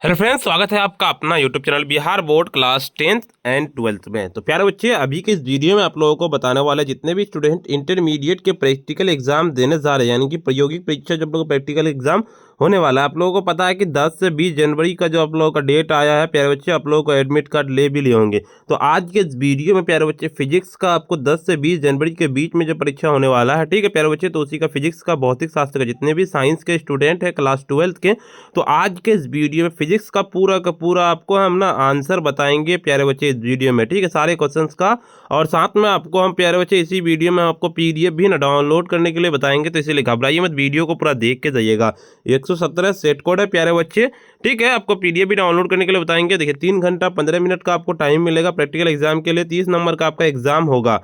Hello friends, स्वागत है आपका अपना YouTube channel Bihar board class 10th and 12th में। तो प्यारे बच्चे, अभी के इस वीडियो में आप लोगों को बताने वाले जितने भी स्टूडेंट इंटरमीडिएट के प्रैक्टिकल एग्जाम देने जा रहे हैं, यानी कि प्रायोगिक परीक्षा जब लोग प्रैक्टिकल एग्जाम होने वाला है, आप लोगों को पता है कि 10 से 20 जनवरी का जो आप लोगों का डेट आया है, प्यारे बच्चे आप लोगों को एडमिट कार्ड ले भी लिए होंगे। तो आज के इस वीडियो में प्यारे बच्चे फिजिक्स का आपको 10 से 20 जनवरी के बीच में जो परीक्षा होने वाला है, ठीक है प्यारे बच्चे, तो उसी का फिजिक्स का, भौतिक शास्त्र का जितने भी साइंस के स्टूडेंट है क्लास 12th के, तो आज के इस वीडियो में फिजिक्स का पूरा आपको हम ना आंसर बताएंगे प्यारे बच्चे इस वीडियो में, ठीक है, सारे क्वेश्चंस का। और साथ में आपको हम प्यारे बच्चे इसी वीडियो में आपको पीडीएफ भी ना डाउनलोड करने के लिए बताएंगे, तो इसीलिए घबराइए मत, वीडियो को पूरा देख के जाइएगा। 117 सेट कोड है प्यारे बच्चे, ठीक है। आपको पीडीएफ भी डाउनलोड करने के लिए बताएंगे। देखिए 3 घंटा 15 मिनट का आपको टाइम मिलेगा प्रैक्टिकल एग्जाम के लिए। 30 नंबर का आपका एग्जाम होगा,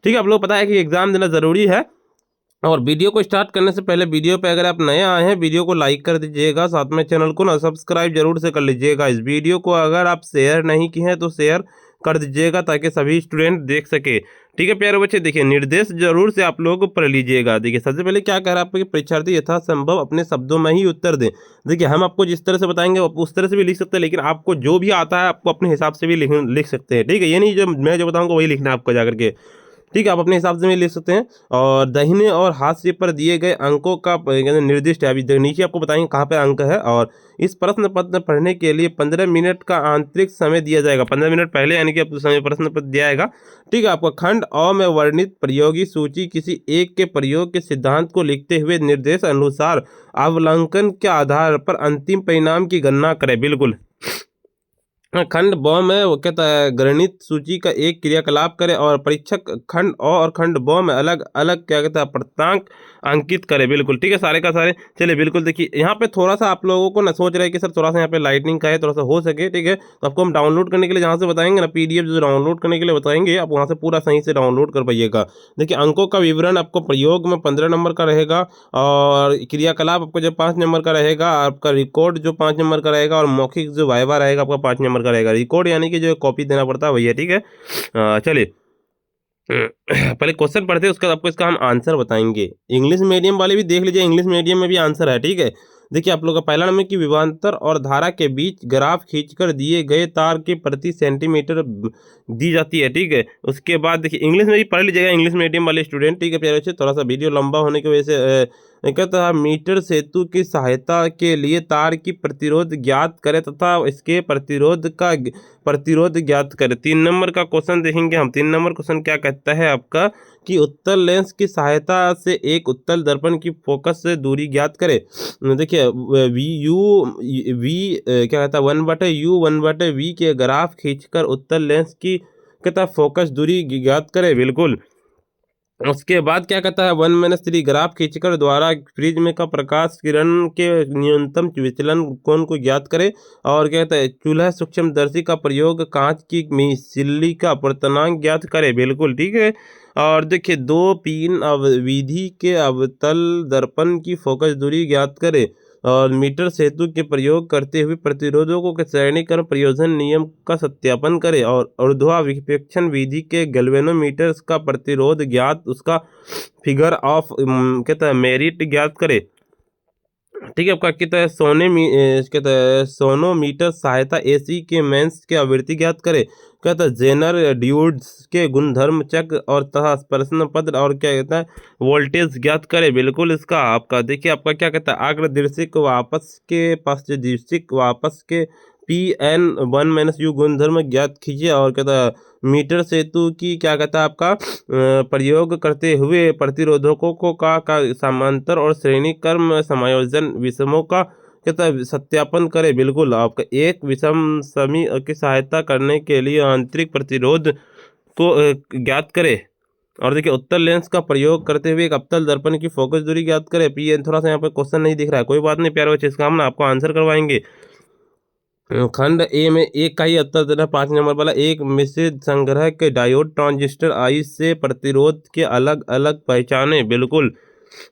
ठीक है। आप लोग पता है कि एग्जाम देना जरूरी है। और वीडियो को स्टार्ट करने से पहले वीडियो पे अगर आप नए आए हैं, वीडियो को लाइक कर दीजिएगा, साथ में चैनल को ना सब्सक्राइब जरूर से कर लीजिएगा। इस वीडियो को अगर आप शेयर नहीं किए हैं तो शेयर कर दीजिएगा ताकि सभी स्टूडेंट देख सके, ठीक है प्यारे बच्चे। देखिए निर्देश जरूर से आप लोगों को पढ़ लीजिएगा। देखिए सबसे पहले क्या कह रहा है आपको कि परीक्षार्थी यथासंभव अपने शब्दों में ही उत्तर दें। देखिए हम आपको जिस तरह से बताएंगे आप उस तरह से भी लिख सकते हैं, लेकिन आपको जो भी आता है आपको अपने हिसाब से भी लिख सकते हैं, ठीक है। ये नहीं जो मैं जो बताऊंगा वही लिखना है आपको जाकर के, ठीक है। आप अपने हिसाब से भी लिख सकते हैं। और दाहिने और हाशिए पर दिए गए अंकों का निर्दिष्ट है, अभी नीचे आपको बताएंगे कहाँ पे अंक है। और इस प्रश्न पत्र पढ़ने के लिए 15 मिनट का आंतरिक समय दिया जाएगा। 15 मिनट पहले यानी कि आपको समय प्रश्न पत्र दिया जाएगा, ठीक है। आपको खंड अ में वर्णित प्रयोगी सूची किसी एक के प्रयोग के सिद्धांत को लिखते हुए निर्देश अनुसार अवलोकन के आधार पर अंतिम परिणाम की गणना करें। बिल्कुल। खंड ब में वो कहता है गणित सूची का एक क्रियाकलाप करें और परीक्षक खंड अ और खंड ब में अलग अलग क्या कहता है पूर्णांक अंकित करें। बिल्कुल, ठीक है, सारे का सारे। चलिए बिल्कुल, देखिए यहाँ पे थोड़ा सा आप लोगों को ना सोच रहे हैं कि सर थोड़ा सा यहाँ पे लाइटनिंग का है, थोड़ा सा हो सके, ठीक है। तो आपको हम डाउनलोड करने के लिए जहाँ से बताएंगे ना, पीडीएफ जो डाउनलोड करने के लिए बताएंगे, आप वहाँ से पूरा सही से डाउनलोड कर पाइएगा। देखिए अंकों का विवरण आपको प्रयोग में 15 नंबर का रहेगा, और क्रियाकलाप आपको जो 5 नंबर का रहेगा, आपका रिकॉर्ड जो 5 नंबर का रहेगा, और मौखिक जो वाइवा रहेगा आपका 5 नंबर का रहेगा। रिकॉर्ड यानी कि जो कॉपी देना पड़ता है वही है, ठीक है। चलिए पहले क्वेश्चन पढ़ते हैं, उसके बाद आपको इसका हम आंसर बताएंगे। इंग्लिश मीडियम वाले भी देख लीजिए, इंग्लिश मीडियम में भी आंसर है, ठीक है। देखिए आप लोग का पहला नंबर की विभवांतर और धारा के बीच ग्राफ खींचकर दिए गए तार के प्रति सेंटीमीटर दी जाती है, ठीक है। उसके बाद देखिए इंग्लिश में भी पढ़ लीजिएगा, इंग्लिश मीडियम वाले स्टूडेंट, ठीक है प्यारे बच्चे। थोड़ा सा वीडियो लंबा होने की वजह से कहता है मीटर सेतु की सहायता के लिए तार की प्रतिरोध ज्ञात करें तथा इसके प्रतिरोध ज्ञात करें। 3 नंबर का क्वेश्चन देखेंगे हम। 3 नंबर क्वेश्चन क्या कहता है आपका कि उत्तल लेंस की सहायता से एक उत्तल दर्पण की फोकस से दूरी ज्ञात करें। देखिए क्या कहता है 1/u 1/v के ग्राफ खींचकर उत्तल लेंस की कहता है फोकस दूरी ज्ञात करें। बिल्कुल। उसके बाद क्या कहता है 1-3 ग्राफ खींचकर द्वारा प्रिज्म का प्रकाश किरण के न्यूनतम विचलन कोण को ज्ञात करे। और क्या कहता है चूल्हा सूक्ष्मदर्शी का प्रयोग कांच की मिसिल्ली का अपर्तनांक ज्ञात करे। बिल्कुल, ठीक है। और देखिए 2-3 विधि के अवतल दर्पण की फोकस दूरी ज्ञात करे। और मीटर सेतु के प्रयोग करते हुए प्रतिरोधकों के श्रेणीक्रम प्रयोजन नियम का सत्यापन करें। और ऊर्ध्वाभिक्षेपण विधि के गैल्वेनोमीटर का प्रतिरोध ज्ञात, उसका फिगर ऑफ कहता है मेरिट ज्ञात करे, ठीक है। आपका कहता है कहता है सोनोमीटर सहायता एसी के मेंस के आवृत्ति ज्ञात करे। कहता है जेनर ड्यूड्स के गुणधर्म चक्र और तथा प्रश्न पत्र और क्या कहता है वोल्टेज ज्ञात करे। बिल्कुल इसका आपका देखिए आपका क्या कहता है आग्रदृश्यक वापस के पार्श्वदृश्यक वापस के Pn1-u गुणधर्म ज्ञात कीजिए। और कहता है मीटर सेतु की क्या कहता है आपका प्रयोग करते हुए प्रतिरोधकों का समांतर और श्रेणी क्रम समायोजन विषमों का कहता है सत्यापन करें। बिल्कुल आपका एक विषम समी की सहायता करने के लिए आंतरिक प्रतिरोध को ज्ञात करें। और देखिए उत्तल लेंस का प्रयोग करते हुए एक अवतल दर्पण की फोकस दूरी ज्ञात करें। पीएन थोड़ा सा यहाँ पे क्वेश्चन नहीं दिख रहा है, कोई बात नहीं प्यारे बच्चे, इसका हम ना आपको आंसर करवाएंगे। खंड ए में एक का ही उत्तर देना 5 नंबर वाला। एक मिश्रित संग्रह के डायोड ट्रांजिस्टर आई से प्रतिरोध के अलग अलग पहचाने। बिल्कुल।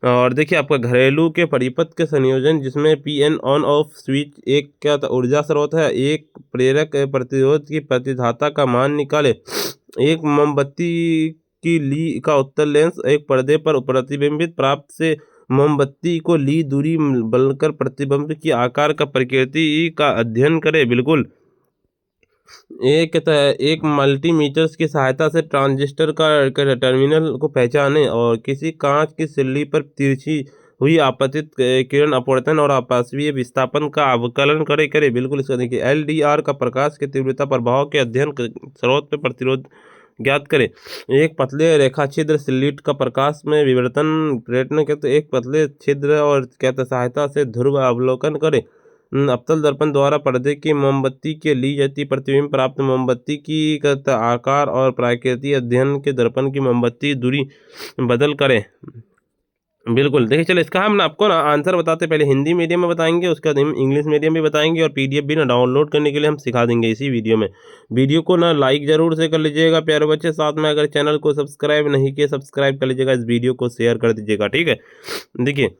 और देखिए आपका घरेलू के परिपथ के संयोजन जिसमें पीएन ऑन ऑफ स्विच एक क्या ऊर्जा स्रोत है, एक प्रेरक प्रतिरोध की प्रतिधाता का मान निकाले, एक मोमबत्ती की ली का उत्तल लेंस एक पर्दे पर प्रतिबिंबित प्राप्त से मोमबत्ती को ली दूरी बलकर प्रतिबिंब की आकार का प्रकृति का अध्ययन करें। बिल्कुल। एक मल्टीमीटर्स की सहायता से ट्रांजिस्टर का टर्मिनल को पहचानें और किसी कांच की सिल्ली पर तिरछी हुई आपतित किरण अपवर्तन और आपाशीय विस्थापन का अवकलन करें। बिल्कुल। इसका देखिए LDR का प्रकाश की तीव्रता प्रभाव के अध्ययन स्रोत पर प्रतिरोध ज्ञात करें। एक पतले रेखा छिद्र स्लिट का प्रकाश में विवर्तन प्रयत्न के तो एक पतले छिद्र और कहते सहायता से ध्रुव अवलोकन करें। अवतल दर्पण द्वारा पर्दे की मोमबत्ती के ली जाती प्रतिबिंब प्राप्त मोमबत्ती की आकार और प्रकृति अध्ययन के दर्पण की मोमबत्ती दूरी बदल करें। बिल्कुल। देखिए चलो इसका हम आपको ना आंसर बताते पहले हिंदी मीडियम में बताएंगे, उसके बाद इंग्लिश मीडियम भी बताएंगे और PDF भी ना डाउनलोड करने के लिए हम सिखा देंगे इसी वीडियो में। वीडियो को ना लाइक जरूर से कर लीजिएगा प्यारे बच्चे, साथ में अगर चैनल को सब्सक्राइब नहीं किए सब्सक्राइब कर लीजिएगा, इस वीडियो को शेयर कर दीजिएगा। ठीक है। देखिए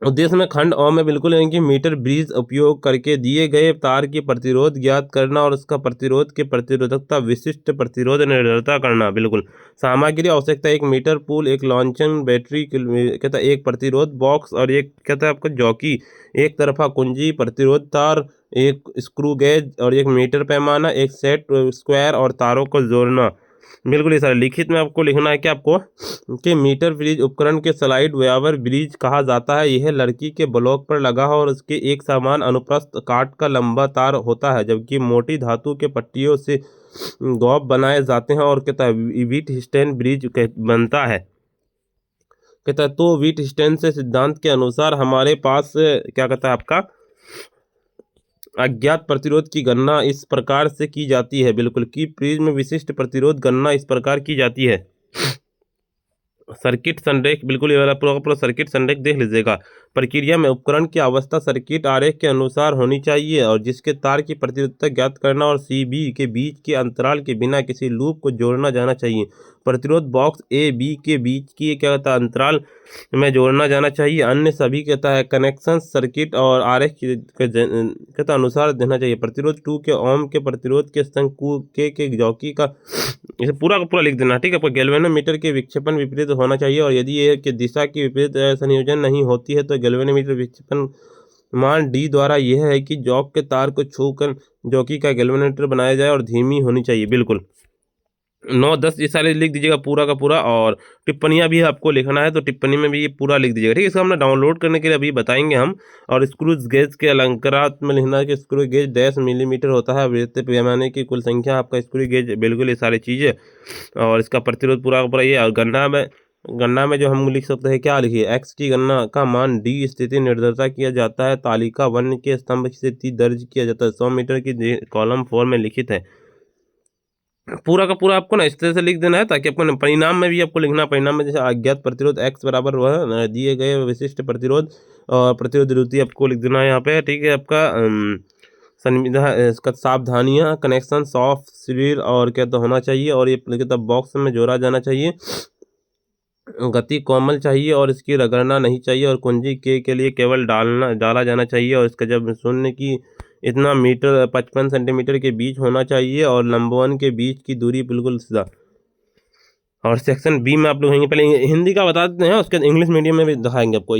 उद्देश्य में खंड अ में बिल्कुल यानी कि मीटर ब्रिज उपयोग करके दिए गए तार की प्रतिरोध ज्ञात करना और उसका प्रतिरोध के प्रतिरोधकता विशिष्ट प्रतिरोध निर्धारित करना। बिल्कुल। सामग्री आवश्यकता एक मीटर पुल, एक लॉन्चन बैटरी कहता है, एक प्रतिरोध बॉक्स और एक कहता है आपका जॉकी, एक तरफा कुंजी, प्रतिरोध तार, एक स्क्रू गेज और एक मीटर पैमाना, एक सेट स्क्वायर और तारों को जोड़ना। बिल्कुल। ये सारा लिखित में आपको लिखना है कि आपको कि मीटर ब्रिज उपकरण के स्लाइड वायर ब्रिज कहा जाता है। यह लड़की के ब्लॉक पर लगा हो और उसके एक समान अनुप्रस्थ काट का लंबा तार होता है, जबकि मोटी धातु के पट्टियों से गॉब बनाए जाते हैं और कहता है व्हीटस्टोन ब्रिज बनता है। कहता है तो व्हीटस्टोन से सिद्धांत के अनुसार हमारे पास क्या कहता है आपका अज्ञात प्रतिरोध की गणना इस प्रकार से की जाती है। बिल्कुल कि प्रिज्म विशिष्ट प्रतिरोध गणना इस प्रकार की जाती है। सर्किट संरेख। बिल्कुल ये वाला पूरा सर्किट संरेख देख लीजिएगा। प्रक्रिया में उपकरण की अवस्था सर्किट आरेख के अनुसार होनी चाहिए और जिसके तार की प्रतिरोधकता ज्ञात करना और CB के बीच के अंतराल के बिना किसी लूप को जोड़ना जाना चाहिए। प्रतिरोध बॉक्स AB के बीच की क्या कहता है अंतराल में जोड़ना जाना चाहिए। अन्य सभी कहता है कनेक्शन सर्किट और आरेख कहता अनुसार देना चाहिए। प्रतिरोध 2 के ओम के प्रतिरोध के शंकु के जॉकी का इसे पूरा का पूरा लिख देना। ठीक है। आपको गैल्वेनोमीटर के विक्षेपण विपरीत होना चाहिए और यदि ये कि दिशा की विपरीत संयोजन नहीं होती है तो गैल्वेनोमीटर विक्षेपण मान D द्वारा यह है कि जॉक के तार को छूकर जॉकी का गैल्वेनोमीटर बनाया जाए और धीमी होनी चाहिए। बिल्कुल। 9-10 ये सारे लिख दीजिएगा पूरा का पूरा और टिप्पणियाँ भी आपको लिखना है तो टिप्पणी में भी ये पूरा लिख दीजिएगा। ठीक है। इसको हमने डाउनलोड करने के लिए अभी बताएंगे हम। और स्क्रूज गेज के अलंकारात में लिखना है कि स्क्रू गेज 10 मिलीमीटर होता है। वृत्त पैमाने की कुल संख्या आपका स्क्रू गेज। बिल्कुल ये सारी चीज़ें और इसका प्रतिरोध पूरा का पूरा ये। और गणना में जो हम लिख सकते हैं क्या लिखिए X की गणना का मान D स्थिति निर्धारित किया जाता है। तालिका 1 के स्तंभ स्थिति दर्ज किया जाता है। 100 मीटर की कॉलम 4 में लिखित है। पूरा का पूरा आपको ना इस तरह से लिख देना है ताकि आपको परिणाम में भी आपको लिखना। परिणाम में जैसे अज्ञात प्रतिरोध X बराबर वह दिए गए विशिष्ट प्रतिरोध और प्रतिरोध द्रुति आपको लिख देना है यहाँ पे। ठीक है। आपका संविधा इसका सावधानियाँ कनेक्शन सॉफ्ट शरीर और क्या तो होना चाहिए और ये कहता बॉक्स में जोड़ा जाना चाहिए। गति कोमल चाहिए और इसकी रगड़ना नहीं चाहिए और कुंजी के लिए केवल डाला जाना चाहिए और इसका जब शून्य की इतना मीटर 55 सेंटीमीटर के बीच होना चाहिए और लंबवन के बीच की दूरी बिल्कुल सीधा। और सेक्शन B में आप लोग पहले हिंदी का बता देते हैं उसके बाद इंग्लिश मीडियम में भी दिखाएंगे आपको।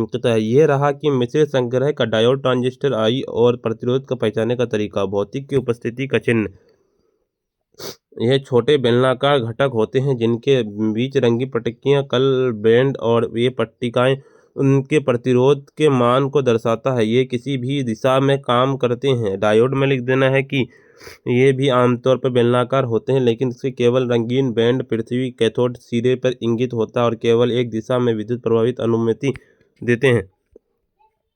कहता है ये रहा कि मिश्रित संग्रह का डायोड ट्रांजिस्टर आई और प्रतिरोध का पहचानने का तरीका। भौतिक की उपस्थिति का चिन्ह। यह छोटे बेलनाकार घटक होते हैं जिनके बीच रंगी पट्टियाँ कल बैंड और ये पट्टिकाएँ उनके प्रतिरोध के मान को दर्शाता है। ये किसी भी दिशा में काम करते हैं। डायोड में लिख देना है कि ये भी आमतौर पर बेलनाकार होते हैं लेकिन इसके केवल रंगीन बैंड पृथ्वी कैथोड सिरे पर इंगित होता है और केवल एक दिशा में विद्युत प्रभावित अनुमति देते हैं।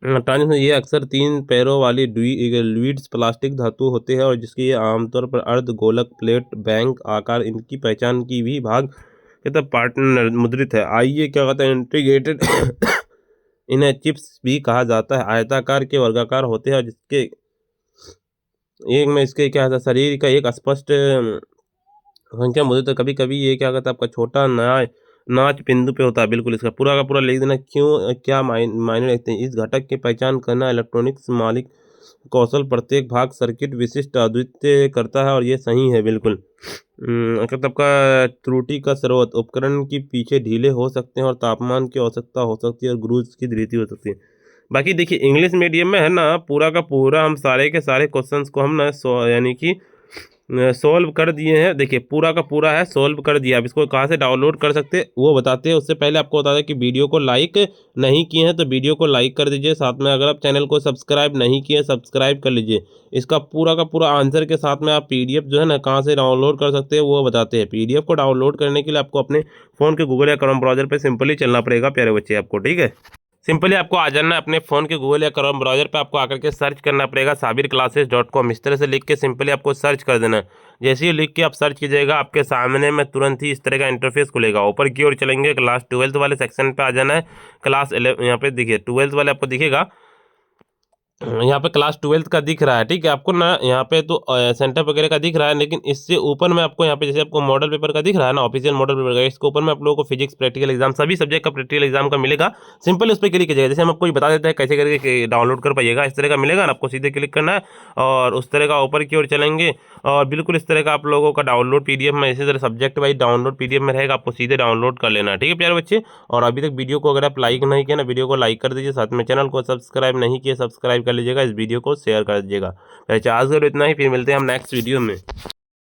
ट्रांजिस्टर ये अक्सर 3 पैरों वाली लीड्स प्लास्टिक धातु होते हैं और जिसके ये आमतौर पर अर्ध गोलक प्लेट बैंक आकार इनकी पहचान की भी भाग कहता पार्टनर मुद्रित है। आइए क्या कहता है इंटीग्रेटेड इन्हें चिप्स भी कहा जाता है। आयताकार के वर्गाकार होते हैं और जिसके एक में इसके क्या है शरीर का एक स्पष्ट संख्या मुद्रित है। कभी कभी ये क्या कहता है आपका छोटा नाच बिंदु पे होता है। बिल्कुल। इसका पूरा का पूरा लिख देना क्यों क्या मायने रखते हैं। इस घटक की पहचान करना इलेक्ट्रॉनिक्स मालिक कौशल प्रत्येक भाग सर्किट विशिष्ट अद्वितीय करता है और ये सही है बिल्कुल। अगर आपका त्रुटि का स्रोत उपकरण की पीछे ढीले हो सकते हैं और तापमान की आवश्यकता हो सकती है और ग्रूज की धृति हो सकती है। बाकी देखिए इंग्लिश मीडियम में है ना पूरा का पूरा हम सारे के सारे क्वेश्चंस को हम ना यानी कि सोल्व कर दिए हैं। देखिए पूरा का पूरा है सोल्व कर दिया। अब इसको कहाँ से डाउनलोड कर सकते हैं वो बताते हैं। उससे पहले आपको बता दें कि वीडियो को लाइक नहीं किए हैं तो वीडियो को लाइक कर दीजिए। साथ में अगर आप चैनल को सब्सक्राइब नहीं किए सब्सक्राइब कर लीजिए। इसका पूरा का पूरा आंसर के साथ में आप पीडीएफ जो है ना कहाँ से डाउनलोड कर सकते हैं वो बताते हैं। पीडीएफ को डाउनलोड करने के लिए आपको अपने फ़ोन के गूगल या क्रोम ब्राउजर पर सिंपली चलना पड़ेगा प्यारे बच्चे आपको, ठीक है। सिंपली आपको आ जाना है अपने फ़ोन के गूगल या क्रोम ब्राउजर पे, आपको आकर के सर्च करना पड़ेगा sabirclasses.com। इस तरह से लिख के सिंपली आपको सर्च कर देना है। जैसे ही लिख के आप सर्च कीजिएगा आपके सामने में तुरंत ही इस तरह का इंटरफेस खुलेगा। ऊपर की ओर चलेंगे क्लास 12th वाले सेक्शन पे आ जाना है। क्लास 11 यहाँ पे देखिए 12th वाले आपको दिखेगा, यहाँ पे क्लास 12th का दिख रहा है, ठीक है। आपको ना यहाँ पे तो सेंटर वगैरह का दिख रहा है, लेकिन इससे ऊपर में आपको यहाँ पे जैसे आपको मॉडल पेपर का दिख रहा है ना, ऑफिशियल मॉडल पेपर का, इसके ऊपर में आप लोगों को फिजिक्स प्रैक्टिकल एग्जाम सभी सब्जेक्ट का प्रैक्टिकल एग्जाम का मिलेगा। सिंपल उस पर क्लिक कीजिएगा। जैसे हम आपको बता देते हैं कैसे करके डाउनलोड कर पाइएगा। इस तरह का मिलेगा ना, आपको सीधे क्लिक करना है और उस तरह का ऊपर की ओर चलेंगे और बिल्कुल इस तरह का आप लोगों का डाउनलोड पीडीएफ में इसी तरह सब्जेक्ट वाइज डाउनलोड पीडीएफ में रहेगा। आपको सीधे डाउनलोड कर लेना है, ठीक है प्यारे बच्चे। और अभी तक वीडियो को अगर आप लाइक नहीं किया ना, वीडियो को लाइक कर दीजिए। साथ में चैनल को सब्सक्राइब नहीं किए सब्सक्राइब कर लीजिएगा। इस वीडियो को शेयर कर दीजिएगा। आज इतना ही, फिर मिलते हैं हम नेक्स्ट वीडियो में।